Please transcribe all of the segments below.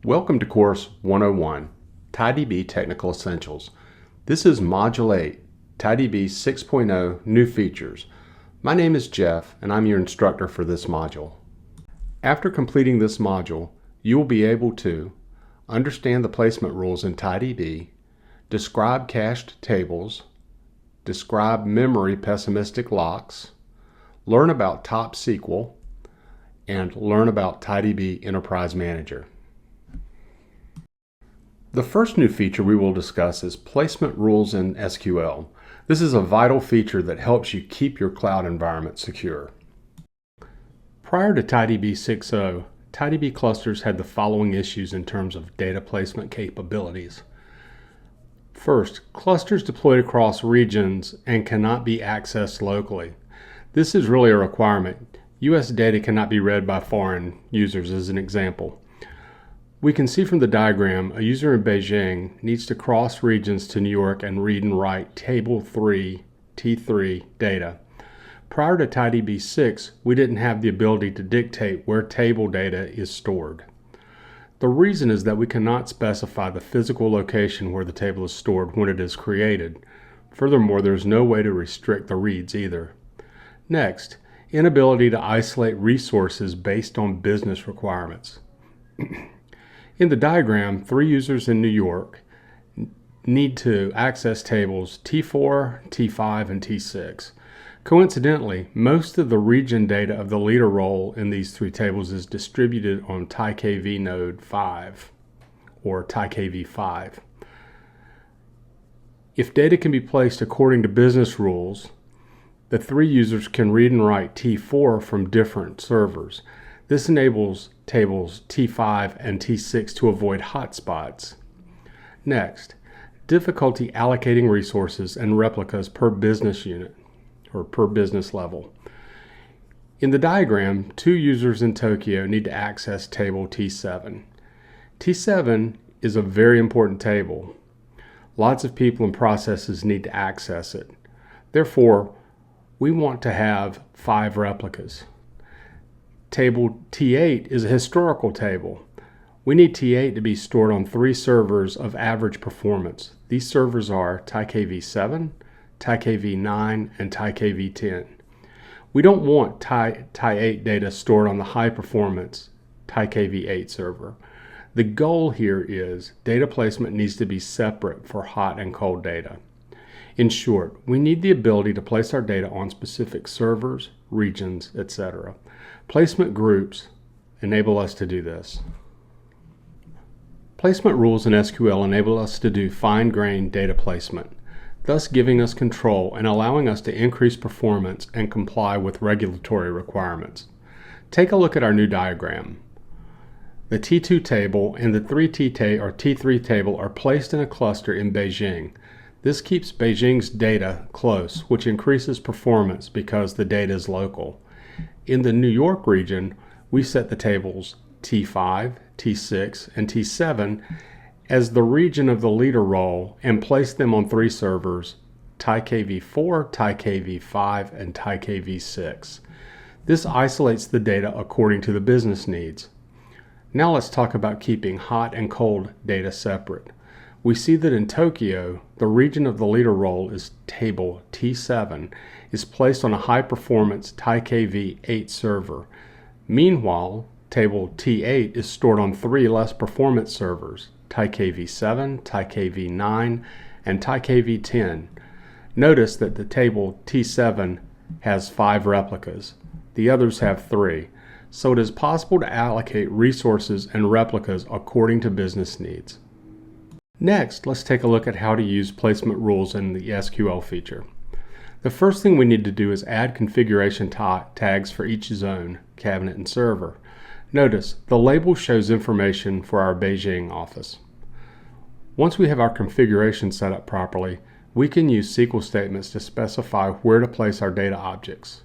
Welcome to Course 101, TiDB Technical Essentials. This is Module 8, TiDB 6.0 New Features. My name is Jeff, and I'm your instructor for this module. After completing this module, you will be able to understand the placement rules in TiDB, describe cached tables, describe memory pessimistic locks, learn about Top SQL, and learn about TiDB Enterprise Manager. The first new feature we will discuss is placement rules in SQL. This is a vital feature that helps you keep your cloud environment secure. Prior to TiDB 6.0, TiDB clusters had the following issues in terms of data placement capabilities. First, clusters deployed across regions and cannot be accessed locally. This is really a requirement. US data cannot be read by foreign users, as an example. We can see from the diagram a user in Beijing needs to cross regions to New York and read and write Table 3, T3 data. Prior to TiDB 6, we didn't have the ability to dictate where table data is stored. The reason is that we cannot specify the physical location where the table is stored when it is created. Furthermore, there's no way to restrict the reads either. Next, inability to isolate resources based on business requirements. In the diagram, 3 users in New York need to access tables T4, T5, and T6. Coincidentally, most of the region data of the leader role in these 3 tables is distributed on TiKV node 5 or TiKV 5. If data can be placed according to business rules, the 3 users can read and write T4 from different servers. This enables tables T5 and T6 to avoid hotspots. Next, difficulty allocating resources and replicas per business unit or per business level. In the diagram, 2 users in Tokyo need to access table T7. T7 is a very important table. Lots of people and processes need to access it. Therefore, we want to have 5 replicas. Table T8 is a historical table. We need T8 to be stored on 3 servers of average performance. These servers are TiKV 7, TiKV 9, and TiKV 10. We don't want Ti8 data stored on the high performance TiKV 8 server. The goal here is data placement needs to be separate for hot and cold data. In short, we need the ability to place our data on specific servers, regions, etc. Placement groups enable us to do this. Placement rules in SQL enable us to do fine-grained data placement, thus giving us control and allowing us to increase performance and comply with regulatory requirements. Take a look at our new diagram. The T2 table and the T3 table are placed in a cluster in Beijing. This keeps Beijing's data close, which increases performance because the data is local. In the New York region, we set the tables T5, T6, and T7 as the region of the leader role and place them on 3 servers, TiKV 4, TiKV 5, and TiKV 6. This isolates the data according to the business needs. Now let's talk about keeping hot and cold data separate. We see that in Tokyo, the region of the leader role is table T7 is placed on a high-performance TiKV 8 server. Meanwhile, table T8 is stored on 3 less performance servers, TiKV 7, TiKV 9, and TiKV 10. Notice that the table T7 has 5 replicas. The others have 3. So it is possible to allocate resources and replicas according to business needs. Next, let's take a look at how to use placement rules in the SQL feature. The first thing we need to do is add configuration tags for each zone, cabinet, and server. Notice the label shows information for our Beijing office. Once we have our configuration set up properly, we can use SQL statements to specify where to place our data objects.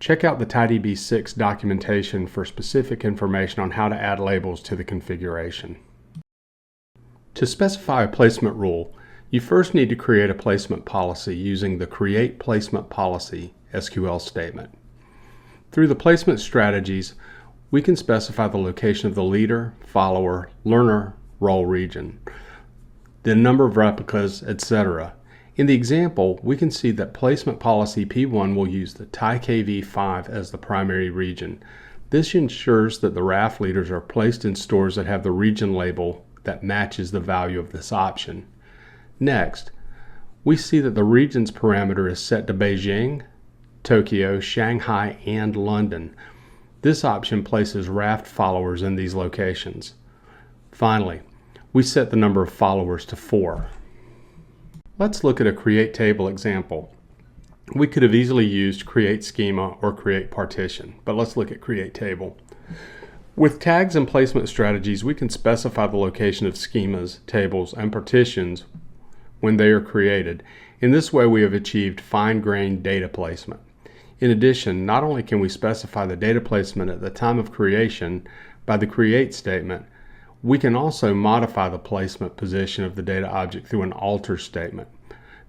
Check out the TiDB 6 documentation for specific information on how to add labels to the configuration. To specify a placement rule, you first need to create a placement policy using the Create Placement Policy SQL statement. Through the placement strategies, We can specify the location of the leader, follower, learner, role region, the number of replicas, etc. In the example, we can see that placement policy P1 will use the TiDB v6 as the primary region. This ensures that the RAF leaders are placed in stores that have the region label that matches the value of this option. Next, we see that the regions parameter is set to Beijing, Tokyo, Shanghai, and London. This option places RAF followers in these locations. Finally, we set the number of followers to 4. Let's look at a create table example. We could have easily used create schema or create partition, but let's look at create table. With tags and placement strategies, we can specify the location of schemas, tables, and partitions when they are created. In this way, we have achieved fine-grained data placement. In addition, not only can we specify the data placement at the time of creation by the create statement, we can also modify the placement position of the data object through an alter statement.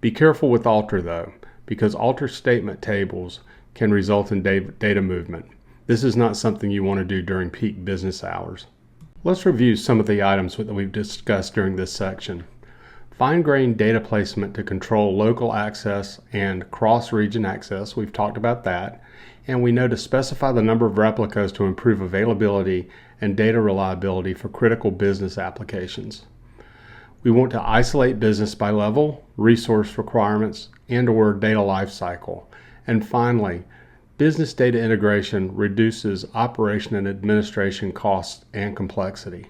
Be careful with alter though, because alter statement tables can result in data movement. This is not something you want to do during peak business hours. Let's review some of the items that we've discussed during this section. Fine-grained data placement to control local access and cross-region access, we've talked about that, and we know to specify the number of replicas to improve availability and data reliability for critical business applications. We want to isolate business by level, resource requirements, and/or data lifecycle. And finally, business data integration reduces operation and administration costs and complexity.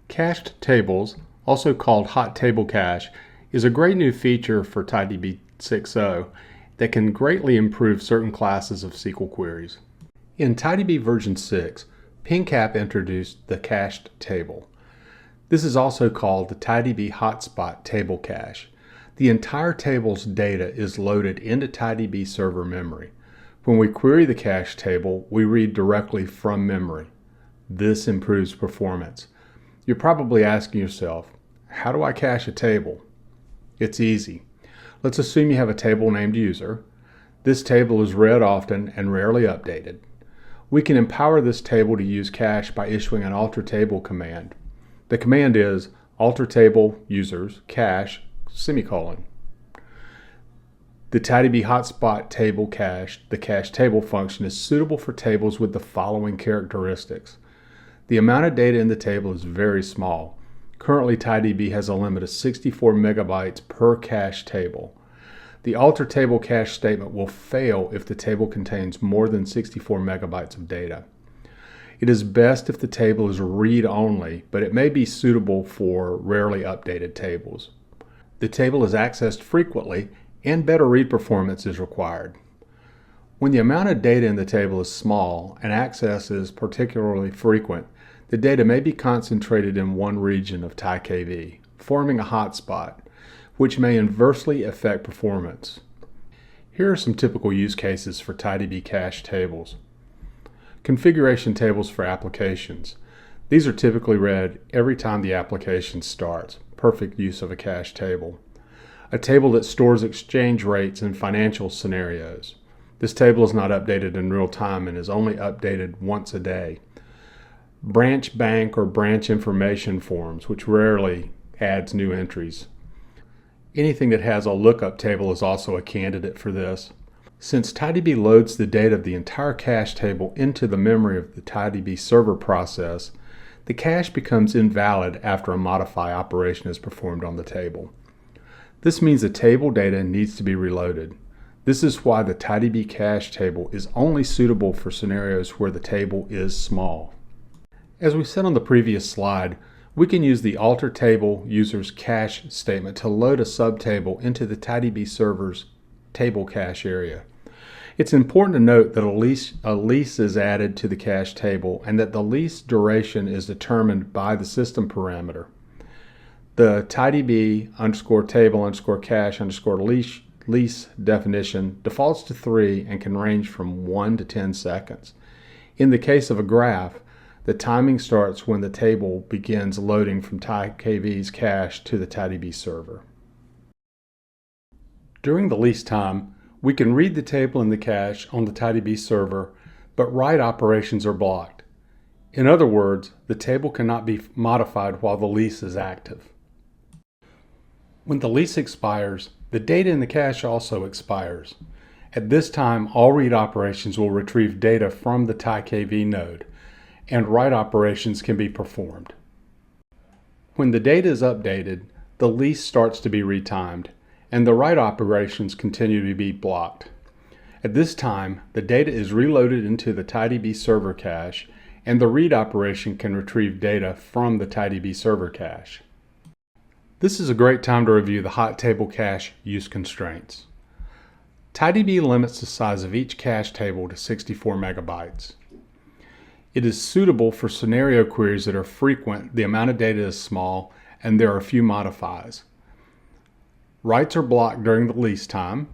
Cached tables, also called hot table cache, is a great new feature for TiDB 6.0 that can greatly improve certain classes of SQL queries. In TiDB version 6, PingCap introduced the cached table. This is also called the TiDB hotspot table cache. The entire table's data is loaded into TiDB server memory. When we query the cache table, we read directly from memory. This improves performance. You're probably asking yourself, how do I cache a table? It's easy. Let's assume you have a table named user. This table is read often and rarely updated. We can empower this table to use cache by issuing an alter table command. The command is alter table users cache semicolon. The TiDB hotspot table cache, the cache table function, is suitable for tables with the following characteristics. The amount of data in the table is very small. Currently, TiDB has a limit of 64 megabytes per cache table. The alter table cache statement will fail if the table contains more than 64 megabytes of data. It is best if the table is read-only, but it may be suitable for rarely updated tables. The table is accessed frequently, and better read performance is required. When the amount of data in the table is small and access is particularly frequent, the data may be concentrated in one region of TiDB, forming a hotspot, which may inversely affect performance. Here are some typical use cases for TiDB cache tables. Configuration tables for applications. These are typically read every time the application starts. Perfect use of a cache table. A table that stores exchange rates in financial scenarios. This table is not updated in real time and is only updated once a day. Branch bank or branch information forms, which rarely adds new entries. Anything that has a lookup table is also a candidate for this. Since TiDB loads the data of the entire cache table into the memory of the TiDB server process, the cache becomes invalid after a modify operation is performed on the table. This means the table data needs to be reloaded. This is why the TiDB cache table is only suitable for scenarios where the table is small. As we said on the previous slide, we can use the alter table users cache statement to load a subtable into the TiDB server's table cache area. It's important to note that a lease is added to the cache table and that the lease duration is determined by the system parameter. The TiDB _table _cache lease definition defaults to 3 and can range from 1 to 10 seconds. In the case of a graph, the timing starts when the table begins loading from TiDB's cache to the TiDB server. During the lease time, we can read the table in the cache on the TiDB server, but write operations are blocked. In other words, the table cannot be modified while the lease is active. When the lease expires, the data in the cache also expires. At this time, all read operations will retrieve data from the TiDB node, and write operations can be performed. When the data is updated, the lease starts to be retimed, and the write operations continue to be blocked. At this time, the data is reloaded into the TiDB server cache, and the read operation can retrieve data from the TiDB server cache. This is a great time to review the hot table cache use constraints. TiDB limits the size of each cache table to 64 megabytes. It is suitable for scenario queries that are frequent, the amount of data is small, and there are few modifies. Writes are blocked during the lease time.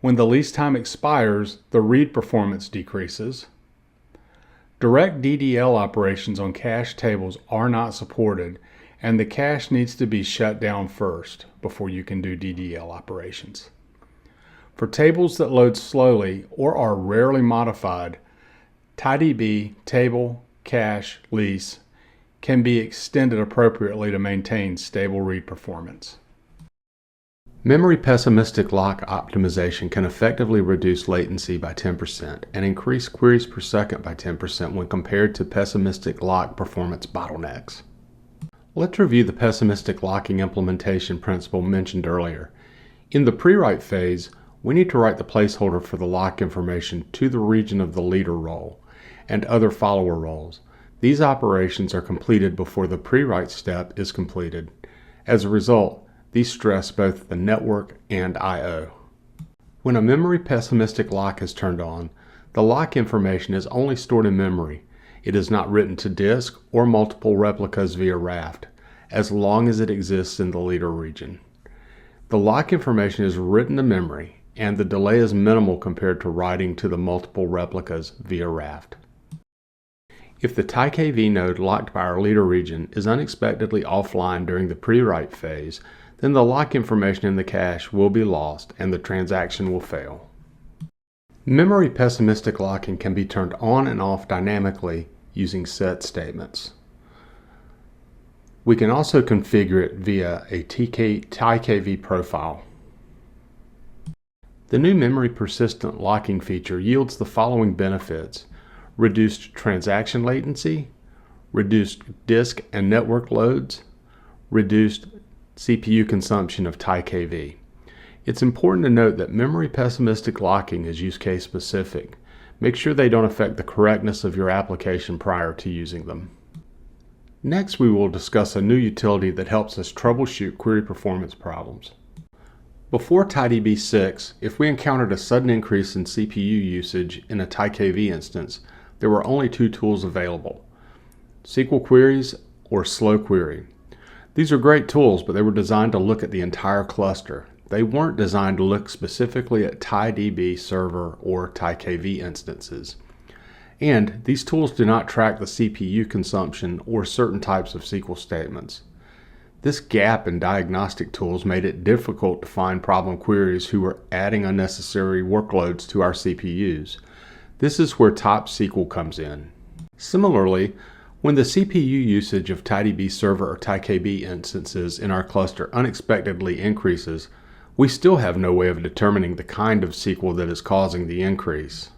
When the lease time expires, the read performance decreases. Direct DDL operations on cache tables are not supported, and the cache needs to be shut down first before you can do DDL operations. For tables that load slowly or are rarely modified, TiDB table cache lease can be extended appropriately to maintain stable read performance. Memory Pessimistic Lock optimization can effectively reduce latency by 10% and increase queries per second by 10% when compared to Pessimistic Lock performance bottlenecks. Let's review the pessimistic locking implementation principle mentioned earlier. In the pre-write phase, we need to write the placeholder for the lock information to the region of the leader role and other follower roles. These operations are completed before the pre-write step is completed. As a result, these stress both the network and I/O. When a memory pessimistic lock is turned on, the lock information is only stored in memory. It is not written to disk or multiple replicas via raft, as long as it exists in the leader region. The lock information is written to memory, and the delay is minimal compared to writing to the multiple replicas via raft. If the TiDB node locked by our leader region is unexpectedly offline during the pre-write phase, then the lock information in the cache will be lost and the transaction will fail. Memory pessimistic locking can be turned on and off dynamically using set statements. We can also configure it via a TiDB profile. The new memory persistent locking feature yields the following benefits: reduced transaction latency, reduced disk and network loads, reduced CPU consumption of TiDB. It's important to note that memory pessimistic locking is use case specific. Make sure they don't affect the correctness of your application prior to using them. Next, we will discuss a new utility that helps us troubleshoot query performance problems. Before TiDB v6, if we encountered a sudden increase in CPU usage in a TiDB instance, there were only two tools available: SQL queries or slow query. These are great tools, but they were designed to look at the entire cluster. They weren't designed to look specifically at TiDB server or TiDB instances. And these tools do not track the CPU consumption or certain types of SQL statements. This gap in diagnostic tools made it difficult to find problem queries who were adding unnecessary workloads to our CPUs. This is where TopSQL comes in. Similarly, when the CPU usage of TiDB server or TiDB instances in our cluster unexpectedly increases, we still have no way of determining the kind of SQL that is causing the increase.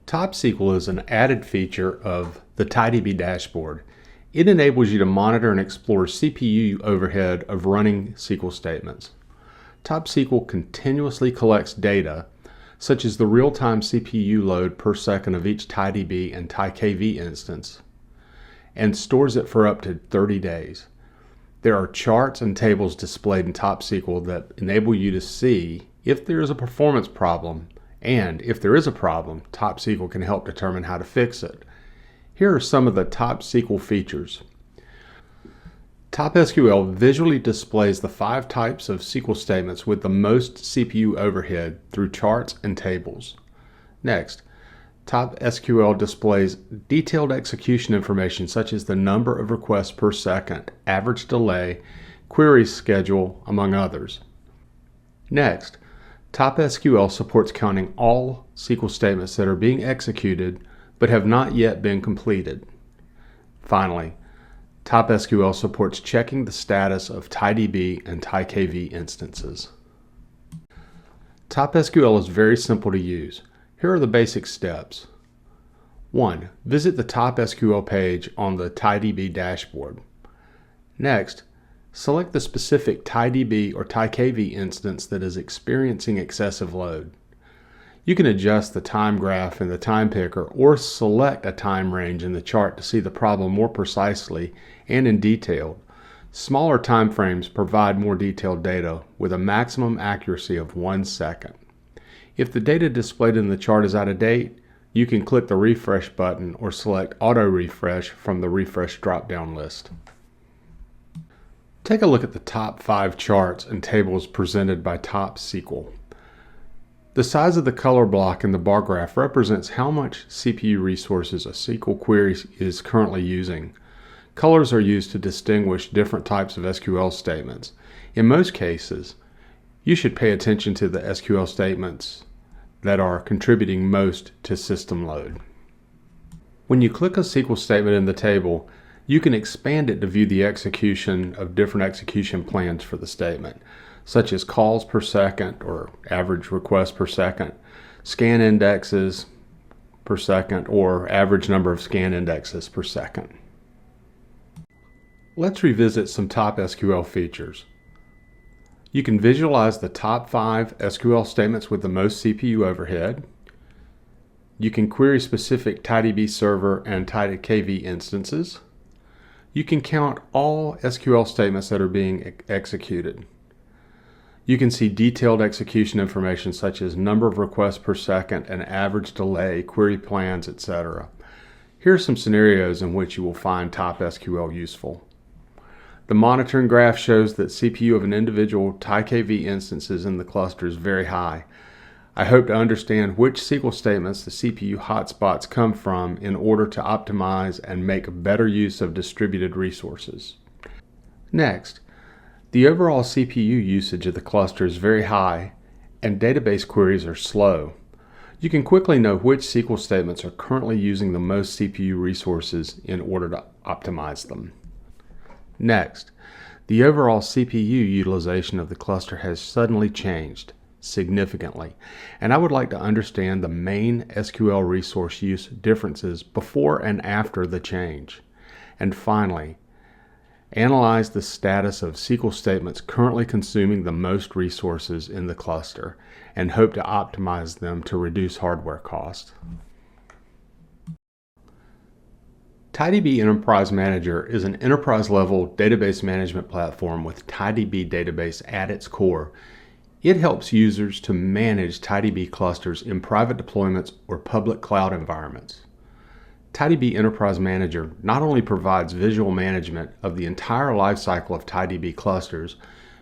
TopSQL is an added feature of the TiDB dashboard. It enables you to monitor and explore CPU overhead of running SQL statements. TopSQL continuously collects data, such as the real-time CPU load per second of each TiDB and TiDB instance, and stores it for up to 30 days. There are charts and tables displayed in TopSQL that enable you to see if there is a performance problem, and if there is a problem, TopSQL can help determine how to fix it. Here are some of the TopSQL features. TopSQL visually displays the 5 types of SQL statements with the most CPU overhead through charts and tables. Next, TopSQL displays detailed execution information such as the number of requests per second, average delay, query schedule, among others. Next, TopSQL supports counting all SQL statements that are being executed, but have not yet been completed. Finally, TopSQL supports checking the status of TiDB and TiKV instances. TopSQL is very simple to use. Here are the basic steps. 1. Visit the TopSQL page on the TiDB dashboard. Next, select the specific TiDB or TiKV instance that is experiencing excessive load. You can adjust the time graph in the time picker or select a time range in the chart to see the problem more precisely and in detail. Smaller time frames provide more detailed data with a maximum accuracy of 1 second. If the data displayed in the chart is out of date, you can click the refresh button or select auto refresh from the refresh drop-down list. Take a look at the top 5 charts and tables presented by TopSQL. The size of the color block in the bar graph represents how much CPU resources a SQL query is currently using. Colors are used to distinguish different types of SQL statements. In most cases, you should pay attention to the SQL statements that are contributing most to system load. When you click a SQL statement in the table, you can expand it to view the execution of different execution plans for the statement, such as calls per second or average requests per second, scan indexes per second, or average number of scan indexes per second. Let's revisit some TopSQL features. You can visualize the top 5 SQL statements with the most CPU overhead. You can query specific TiDB server and TiKV instances. You can count all SQL statements that are being executed. You can see detailed execution information such as number of requests per second and average delay, query plans, etc. Here are some scenarios in which you will find TopSQL useful. The monitoring graph shows that CPU of an individual TiKV instances in the cluster is very high. I hope to understand which SQL statements the CPU hotspots come from in order to optimize and make better use of distributed resources. Next, the overall CPU usage of the cluster is very high and database queries are slow. You can quickly know which SQL statements are currently using the most CPU resources in order to optimize them. Next, the overall CPU utilization of the cluster has suddenly changed significantly, and I would like to understand the main SQL resource use differences before and after the change. And finally, analyze the status of SQL statements currently consuming the most resources in the cluster and hope to optimize them to reduce hardware costs. TiDB Enterprise Manager is an enterprise-level database management platform with TiDB database at its core. It helps users to manage TiDB clusters in private deployments or public cloud environments. TiDB Enterprise Manager not only provides visual management of the entire lifecycle of TiDB clusters,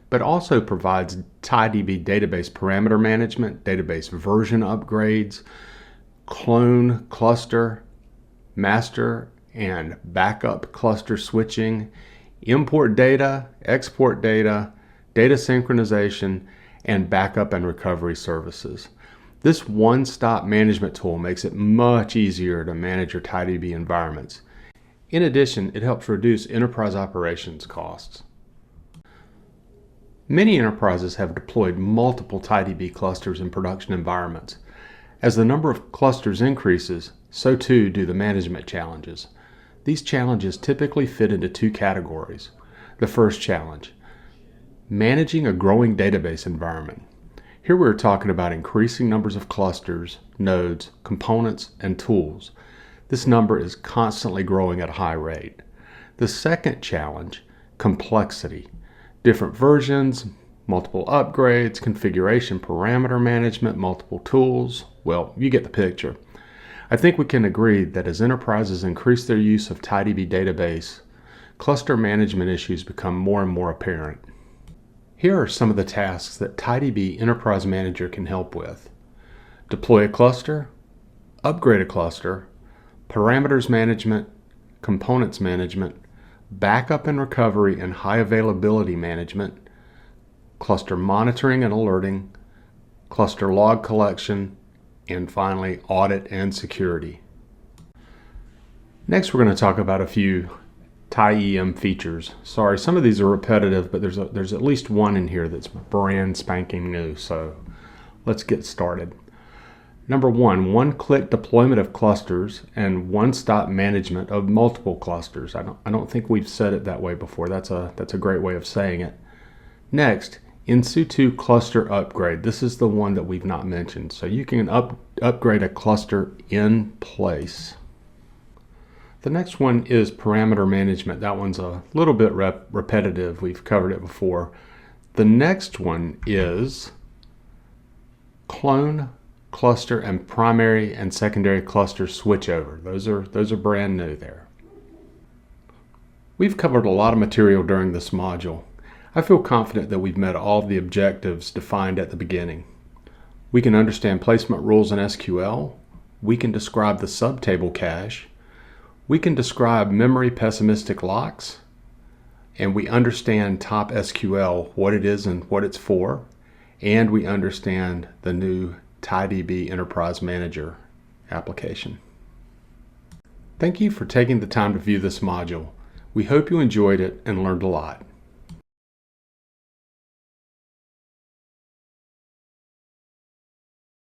but also provides TiDB database parameter management, database version upgrades, clone, cluster, master, and backup cluster switching, import data, export data, data synchronization, and backup and recovery services. This one-stop management tool makes it much easier to manage your TiDB environments. In addition, it helps reduce enterprise operations costs. Many enterprises have deployed multiple TiDB clusters in production environments. As the number of clusters increases, so too do the management challenges. These challenges typically fit into 2 categories. The first challenge: managing a growing database environment. Here we're talking about increasing numbers of clusters, nodes, components, and tools. This number is constantly growing at a high rate. The second challenge: complexity. Different versions, multiple upgrades, configuration parameter management, multiple tools. Well, you get the picture. I think we can agree that as enterprises increase their use of TiDB database, cluster management issues become more and more apparent. Here are some of the tasks that TiDB Enterprise Manager can help with: deploy a cluster, upgrade a cluster, parameters management, components management, backup and recovery and high availability management, cluster monitoring and alerting, cluster log collection, and finally audit and security. Next, we're going to talk about a few TiEM features. Sorry, some of these are repetitive, but there's at least one in here that's brand spanking new, so let's get started. Number one, one-click deployment of clusters and one-stop management of multiple clusters. I don't think we've said it that way before. That's a great way of saying it. Next, in situ cluster upgrade. This is the one that we've not mentioned. So you can upgrade a cluster in place. The next one is parameter management. That one's a little bit repetitive. We've covered it before. The next one is clone, cluster, and primary and secondary cluster switchover. Those are brand new there. We've covered a lot of material during this module. I feel confident that we've met all of the objectives defined at the beginning. We can understand placement rules in SQL. We can describe the subtable cache. We can describe memory pessimistic locks. And we understand top SQL, what it is and what it's for. And we understand the new TiDB Enterprise Manager application. Thank you for taking the time to view this module. We hope you enjoyed it and learned a lot.